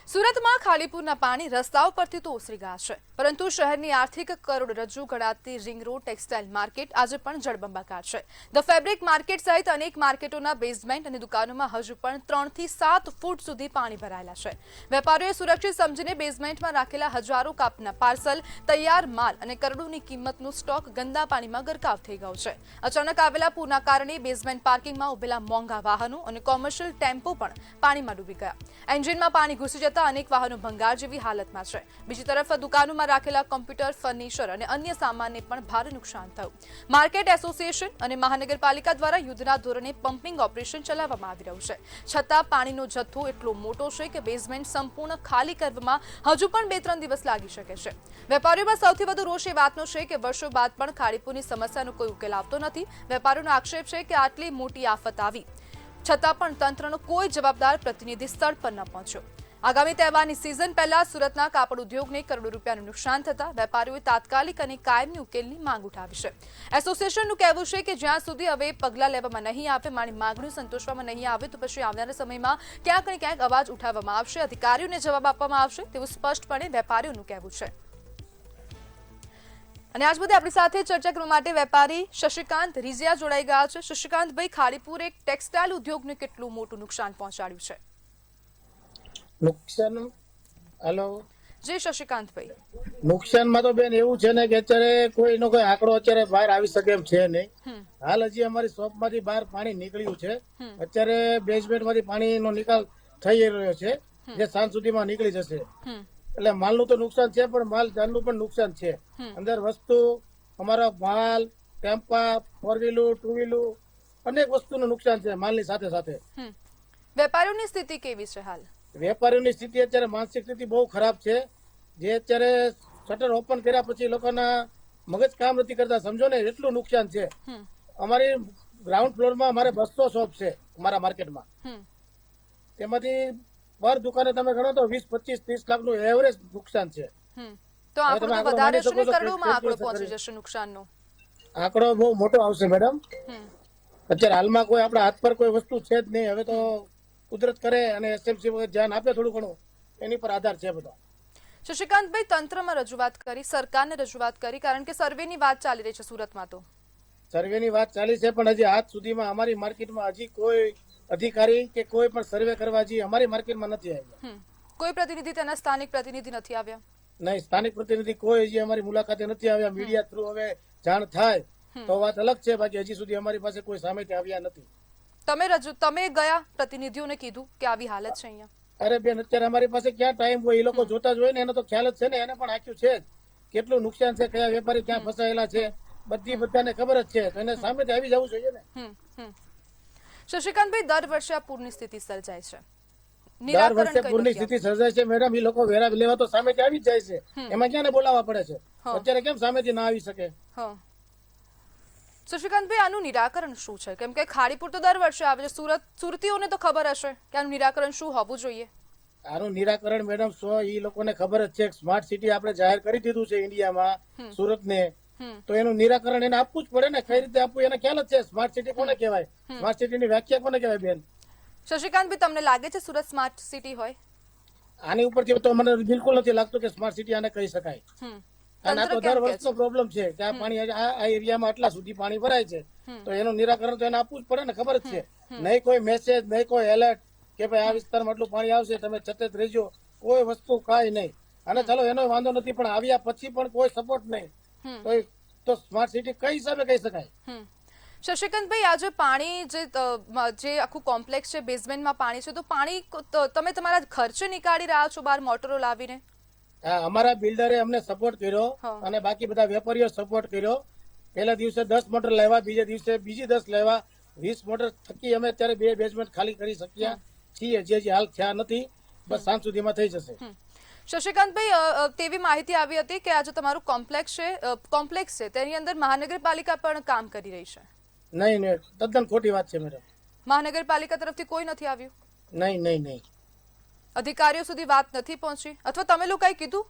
સુરતમાં ખાલીપુરના પાણી રસ્તાઓ પરથી તો ઓસરી ગયા છે, પરંતુ શહેરની આર્થિક કરોડરજ્જુ ગણાતી રિંગ રોડ ટેક્સટાઇલ માર્કેટ આજે પણ જળબંબાકાર છે। ધ ફેબ્રિક માર્કેટ સહિત અનેક માર્કેટોના બેઝમેન્ટ અને દુકાનોમાં હજુ પણ 3 થી 7 ફૂટ સુધી પાણી ભરાયેલા છે। વેપારીઓએ સુરક્ષિત સમજીને બેઝમેન્ટમાં રાખેલા હજારો કાપના પાર્સલ, તૈયાર માલ અને કરોડોની કિંમતનો સ્ટોક ગંદા પાણીમાં ગરકાવ થઈ ગયો છે। અચાનક આવેલા પૂરના કારણે બેઝમેન્ટ પાર્કિંગમાં ઉભેલા મોંઘા વાહનો અને કોમર્શિયલ ટેમ્પો પણ પાણીમાં ડૂબી ગયા। એન્જિનમાં પાણી ઘૂસી જતા અનેક વાહનો ભંગાર જેવી હાલતમાં છે। બીજી તરફ દુકાનોમાં રાખેલા કોમ્પ્યુટર, ફર્નિચર અને અન્ય સામાનને પણ ભારે નુકસાન થયું। માર્કેટ એસોસિએશન અને મહાનગરપાલિકા દ્વારા યુદ્ધના ધોરણે પમ્પિંગ ઓપરેશન ચલાવવામાં આવી રહ્યું છે, છતાં પાણીનો જથ્થો એટલો મોટો છે કે બેઝમેન્ટ સંપૂર્ણ ખાલી કરવામાં હજુ પણ 2-3 દિવસ લાગી શકે છે। વેપારીઓમાં સૌથી વધુ રોષ એ વાતનો છે કે વર્ષો બાદ પણ ખાડીપુરની સમસ્યાનો કોઈ ઉકેલ આવતો નથી। વેપારીઓનો આક્ષેપ છે કે આટલી મોટી આફત આવી છતાં પણ તંત્રનો કોઈ જવાબદાર પ્રતિનિધિ સ્થળ પર ન પહોંચ્યો। આગામી તહેવારની સિઝન પહેલા સુરતના કાપડ ઉદ્યોગને કરોડો રૂપિયાનું નુકસાન થતા વેપારીઓએ તાત્કાલિક અને કાયમી ઉકેલની માંગ ઉઠાવી છે। એસોસિએશનનું કહેવું છે કે જ્યાં સુધી હવે પગલાં લેવામાં નહીં આવે, મારી માંગણીઓ સંતોષવામાં નહીં આવે તો પછી આવનારા સમયમાં ક્યાંક ને ક્યાંક અવાજ ઉઠાવવામાં આવશે, અધિકારીઓને જવાબ આપવામાં આવશે તેવું સ્પષ્ટપણે વેપારીઓનું કહેવું છે। અને આજ બધે આપણી સાથે ચર્ચા કરવા માટે વેપારી શશિકાંત રીઝિયા જોડાઈ ગયા છે। શશિકાંતભાઈ, ખાડીપુર એક ટેક્સટાઇલ ઉદ્યોગને કેટલું મોટું નુકસાન પહોંચાડ્યું છે? નુકસાન હેલો જી શશિકાંતભાઈ, નુકસાનમાં તો બેન એવું છે ને કે અત્યારે કોઈનો કોઈ આંકડો અત્યારે બહાર આવી શકે એમ છે નહીં। હાલ હજી અમારી શોપમાંથી બહાર પાણી નીકળ્યું છે। અત્યારે બેઝમેન્ટમાંથી પાણીનો નિકાલ થઈ રહ્યો છે, જે સાંજ સુધીમાં નીકળી જશે। એટલે માલનું તો નુકસાન છે, પણ માલ જાનનું પણ નુકસાન છે। અંદર વસ્તુ, અમારા માલ, ટેમ્પા, 4 વ્હીલું, 2 વ્હીલું, અનેક વસ્તુનું નુકસાન છે માલની સાથે સાથે। વેપારીઓની સ્થિતિ કેવી છે હાલ? વેપારીઓની સ્થિતિ અત્યારે માનસિક સ્થિતિ બહુ ખરાબ છે। જે અત્યારે શટર ઓપન કર્યા પછી લોકોના મગજ કામ નથી કરતા, સમજો ને એટલું નુકસાન છે। અમારી ગ્રાઉન્ડ ફ્લોરમાં અમારે 200 શોપ છે અમારા માર્કેટમાં, તેમાંથી પર દુકાને તમે ગણો તો 20, 25, 30 લાખનું એવરેજ નુકસાન છે। તો આંકડો તો વધારે છે ને, કરોડોમાં આંકડો પહોંચી જશે નુકસાનનો? આંકડો બહુ મોટો આવશે મેડમ। અત્યારે હાલમાં કોઈ આપણા હાથ પર કોઈ વસ્તુ છે જ નહીં। હવે તો કુદરત કરે અને એસએમસી વગર ધ્યાન આપે થોડું ઘણું, એની પર આધાર છે બધા। શશિકાંતભાઈ, તંત્રમાં રજૂઆત કરી, સરકારને રજૂઆત કરી, કારણ કે સર્વેની વાત ચાલી રહી છે સુરતમાં? તો સર્વેની વાત ચાલી છે, પણ હજી આજ સુધીમાં અમારી માર્કેટમાં હજી કોઈ અધિકારી કે કોઈ પણ સર્વે કરવા હજી અમારી માર્કેટમાં નથી આવ્યા। કોઈ પ્રતિનિધિ, તેના સ્થાનિક પ્રતિનિધિ નથી આવ્યા? નહીં, સ્થાનિક પ્રતિનિધિ કોઈ હજી અમારી મુલાકાતે નથી આવ્યા। મીડિયા થ્રુ હવે જાણ થાય તો વાત અલગ છે, બાકી હજી સુધી અમારી પાસે કોઈ સામેથી આવ્યા નથી। તમે ગયા પ્રતિનિધિઓને કીધું કે આવી હાલત છે અહીંયા? અરે બેન, અત્યારે અમારી પાસે ક્યાં ટાઈમ હોય? એ લોકો જોતા જ હોય ને, એનો તો ખ્યાલ જ છે ને, એને પણ આખ્યું છે કેટલું નુકસાન છે, કયા વેપારી ક્યાં ફસાયેલા છે, બધાને ખબર જ છે, તો એને સામેથી આવી જવું જોઈએ ને। શશિકાંતભાઈ, દર વર્ષે આ પૂરની સ્થિતિ સર્જાય છે, દર વર્ષે પૂરની સ્થિતિ સર્જાય છે મેડમ। એ લોકો વેરા લેવા તો સામેથી આવી જ જાય છે, એમાં ક્યાં બોલાવવા પડે છે? અત્યારે કેમ સામેથી ના આવી શકે? શશિકાંતભાઈ, આનું નિરાકરણ શું છે? કેમ કે ખાડીપુર તો દર વર્ષે આવે છે, સુરતીઓને તો ખબર હશે કે આનું નિરાકરણ શું હોવું જોઈએ? આનું નિરાકરણ મેડમ એ લોકોને ખબર જ છે। સ્માર્ટ સિટી આપણે જાહેર કરી દીધું છે ઇન્ડિયામાં સુરતને, તો એનું નિરાકરણ એને આપવું જ પડે ને। કઈ રીતે આપવું એને ખ્યાલ જ છે। સ્માર્ટ સિટી કોને કહેવાય? સ્માર્ટ સિટીની વ્યાખ્યા કોને કહેવાય બેન? શશિકાંતભાઈ, તમને લાગે છે સુરત સ્માર્ટ સિટી હોય? આની ઉપરથી તો મને બિલકુલ નથી લાગતું કે સ્માર્ટ સિટી આને કહી શકાય। અને આ તો દર વર્ષનો પ્રોબ્લેમ છે કે આ પાણી આ એરિયામાં આટલા સુધી પાણી ભરાય છે, તો એનું નિરાકરણ તો એને આપવું જ પડે ને। ખબર જ છે, નહીં કોઈ મેસેજ, નહીં કોઈ એલર્ટ કે ભાઈ આ વિસ્તારમાં આટલું પાણી આવશે, તમે સતત રહેજો, કોઈ વસ્તુ કાંઈ નહીં। અને ચાલો એનો વાંધો નથી, પણ આવ્યા પછી પણ કોઈ સપોર્ટ નહીં, તો સ્માર્ટ સિટી કઈ હિસાબે કહી શકાય? શશિકાંતભાઈ, આજે પાણી જે આખું કોમ્પ્લેક્સ છે, બેઝમેન્ટમાં પાણી છે, તો પાણી તમે તમારા ખર્ચે નીકાળી રહ્યા છો બહાર મોટરો લાવીને? અમારા બિલ્ડરે અમને સપોર્ટ કર્યો અને બાકી બધા વેપારીઓ સપોર્ટ કર્યો। પહેલા દિવસે 10 મોટર લેવા, બીજે દિવસે બીજી 10 લેવા, 20 મોટર થકી અમે અત્યારે 2 બેઝમેન્ટ ખાલી કરી શક્યા છીએ, જે હાલ થયા નથી, બસ સાંજ સુધીમાં થઈ જશે। શશિકાંતભાઈ, તેવી માહિતી આવી હતી કે આજે તમારું કોમ્પ્લેક્સ છે તેની અંદર મહાનગરપાલિકા પણ કામ કરી રહી છે? નહીં, તદ્દન ખોટી વાત છે મેડમ। મહાનગરપાલિકા તરફથી કોઈ નથી આવ્યું? નહીં। અધિકારીઓ સુધી વાત નથી પહોંચી, અથવા તમે લોકોએ કીધું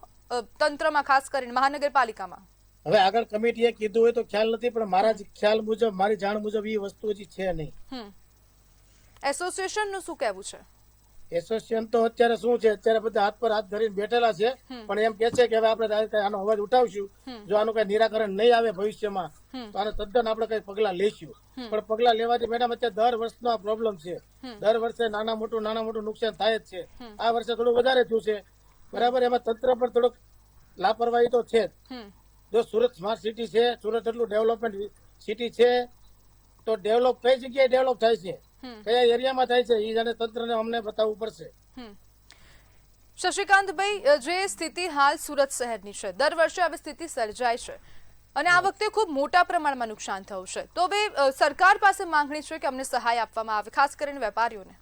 તંત્રમાં, ખાસ કરીને મહાનગરપાલિકામાં? હવે આગળ કમિટીએ કીધું હોય તો ખ્યાલ નથી, પણ મારા ખ્યાલ મુજબ, મારી જાણ મુજબ એ વસ્તુ હજી છે નહીં। એસોસિએશનનું શું કહેવું છે? એસોસિએશન તો અત્યારે શું છે, અત્યારે બધા હાથ પર હાથ ધરીને બેઠેલા છે, પણ એમ કે છે કે હવે આપણે આનો અવાજ ઉઠાવશું, જો આનું કઈ નિરાકરણ નહીં આવે ભવિષ્યમાં તો આને તદ્દન આપણે કઈ પગલા લઈશું. પણ પગલા લેવાથી મેડમ અત્યારે દર વર્ષનો આ પ્રોબ્લેમ છે. દર વર્ષે નાના મોટું નુકસાન થાય જ છે. આ વર્ષે થોડું વધારે થયું છે, બરાબર. એમાં તંત્ર પર થોડોક લાપરવાહી તો છે જ. જો સુરત સ્માર્ટ સિટી છે, સુરત એટલું ડેવલપમેન્ટ સિટી છે, તો ડેવલપ કઈ જગ્યાએ ડેવલપ થાય છે, કયા એરિયામાં થાય છે, એ જાણે તંત્રને અમને બતાવવું પડશે. શશિકાંતભાઈ, જે સ્થિતિ હાલ સુરત શહેરની છે, દર વર્ષે આવી સ્થિતિ સર્જાય છે અને આ વખતે ખૂબ મોટા પ્રમાણમાં નુકસાન થયું છે, તો હવે સરકાર પાસે માંગણી છે કે અમને સહાય આપવામાં આવે, ખાસ કરીને વેપારીઓને.